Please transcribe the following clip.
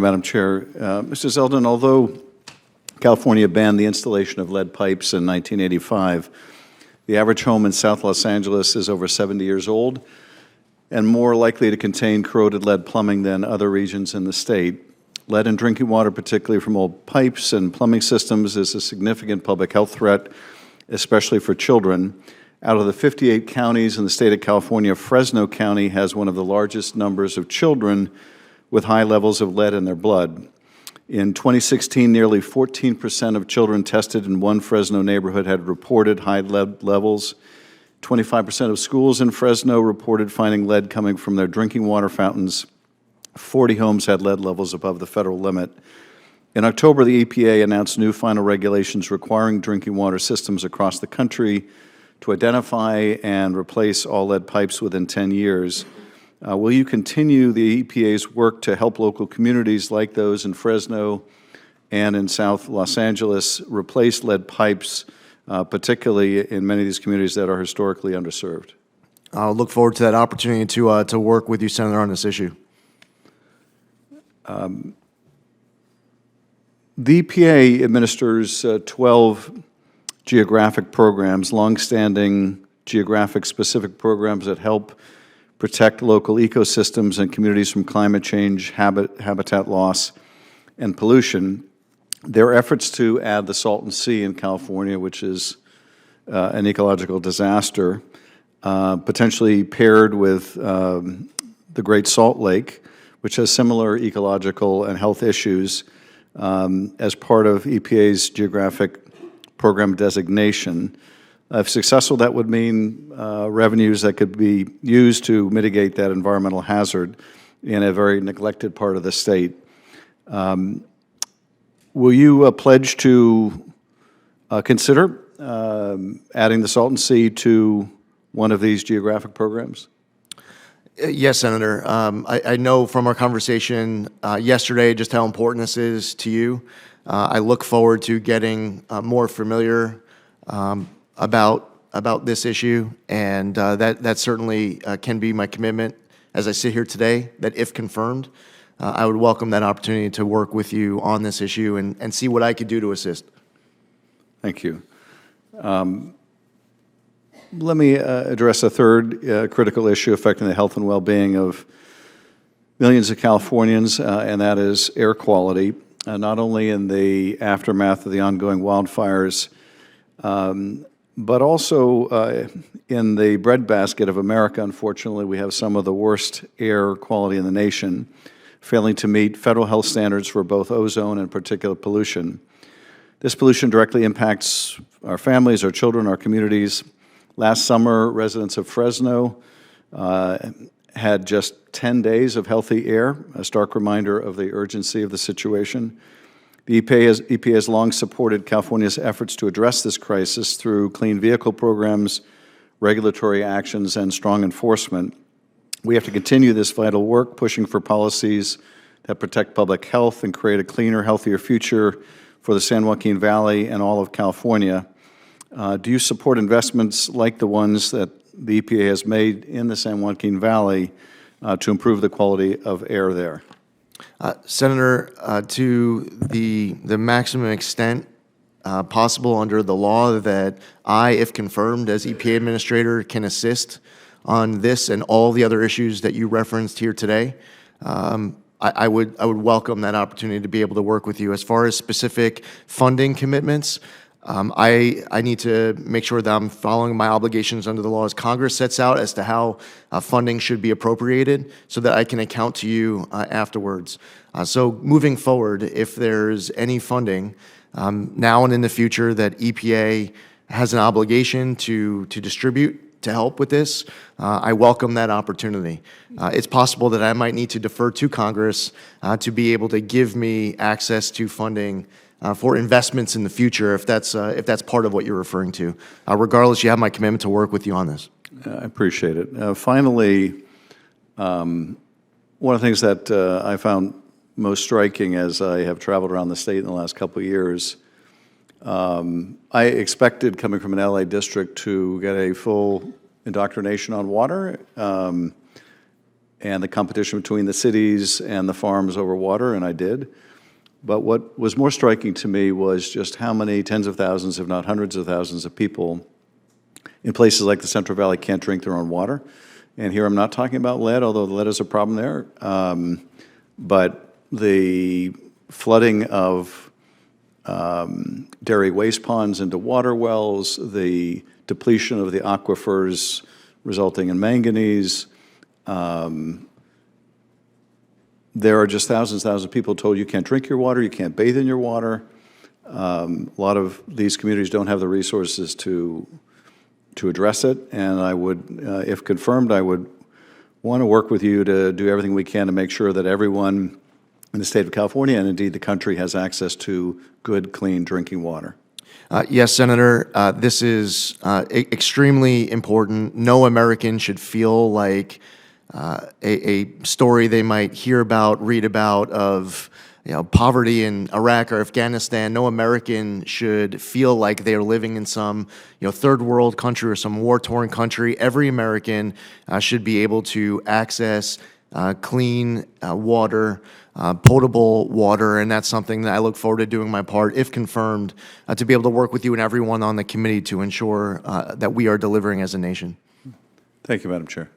Madam Chair. Mr. Zeldin, although California banned the installation of lead pipes in 1985, the average home in South Los Angeles is over 70 years old and more likely to contain corroded lead plumbing than other regions in the state. Lead in drinking water, particularly from old pipes and plumbing systems, is a significant public health threat, especially for children. Out of the 58 counties in the state of California, Fresno County has one of the largest numbers of children with high levels of lead in their blood. In 2016, nearly 14% of children tested in one Fresno neighborhood had reported high lead levels. 25% of schools in Fresno reported finding lead coming from their drinking water fountains. 40 homes had lead levels above the federal limit. In October, the EPA announced new final regulations requiring drinking water systems across the country to identify and replace all lead pipes within 10 years. Will you continue the EPA's work to help local communities like those in Fresno and in South Los Angeles replace lead pipes, particularly in many of these communities that are historically underserved? I'll look forward to that opportunity to work with you, Senator, on this issue. The EPA administers 12 geographic programs, longstanding geographic-specific programs that help protect local ecosystems and communities from climate change, habitat loss, and pollution. Their efforts to add the Salton Sea in California, which is an ecological disaster, potentially paired with the Great Salt Lake, which has similar ecological and health issues, as part of EPA's geographic program designation. If successful, that would mean revenues that could be used to mitigate that environmental hazard in a very neglected part of the state. Will you pledge to consider adding the Salton Sea to one of these geographic programs? Yes, Senator. I know from our conversation yesterday just how important this is to you. I look forward to getting more familiar about this issue, and that certainly can be my commitment as I sit here today, that if confirmed, I would welcome that opportunity to work with you on this issue and see what I could do to assist. Thank you. Let me address a third critical issue affecting the health and well-being of millions of Californians, and that is air quality, not only in the aftermath of the ongoing wildfires, but also in the breadbasket of America. Unfortunately, we have some of the worst air quality in the nation, failing to meet federal health standards for both ozone and particulate pollution. This pollution directly impacts our families, our children, our communities. Last summer, residents of Fresno had just 10 days of healthy air, a stark reminder of the urgency of the situation. The EPA has long supported California's efforts to address this crisis through clean vehicle programs, regulatory actions, and strong enforcement. We have to continue this vital work, pushing for policies that protect public health and create a cleaner, healthier future for the San Joaquin Valley and all of California. Do you support investments like the ones that the EPA has made in the San Joaquin Valley to improve the quality of air there? Senator, to the maximum extent possible under the law that I, if confirmed as EPA Administrator, can assist on this and all the other issues that you referenced here today, I would welcome that opportunity to be able to work with you. As far as specific funding commitments, I need to make sure that I'm following my obligations under the laws Congress sets out as to how funding should be appropriated so that I can account to you afterwards. So moving forward, if there's any funding now and in the future that EPA has an obligation to distribute to help with this, I welcome that opportunity. It's possible that I might need to defer to Congress to be able to give me access to funding for investments in the future, if that's part of what you're referring to. Regardless, you have my commitment to work with you on this. I appreciate it. Finally, one of the things that I found most striking as I have traveled around the state in the last couple of years, I expected, coming from an LA district, to get a full indoctrination on water. and the competition between the cities and the farms over water, and I did. But what was more striking to me was just how many tens of thousands, if not hundreds of thousands of people in places like the Central Valley can't drink their own water. And here I'm not talking about lead, although lead is a problem there. But the flooding of dairy waste ponds into water wells, the depletion of the aquifers resulting in manganese. There are just thousands of people told you can't drink your water, you can't bathe in your water. A lot of these communities don't have the resources to address it, and I would, if confirmed, I would want to work with you to do everything we can to make sure that everyone in the state of California, and indeed the country, has access to good, clean drinking water. Yes, Senator, this is extremely important. No American should feel like a story they might hear about, read about of poverty in Iraq or Afghanistan. No American should feel like they're living in some third world country or some war-torn country. Every American should be able to access clean water, potable water, and that's something that I look forward to doing my part, if confirmed, to be able to work with you and everyone on the committee to ensure that we are delivering as a nation. Thank you, Madam Chair.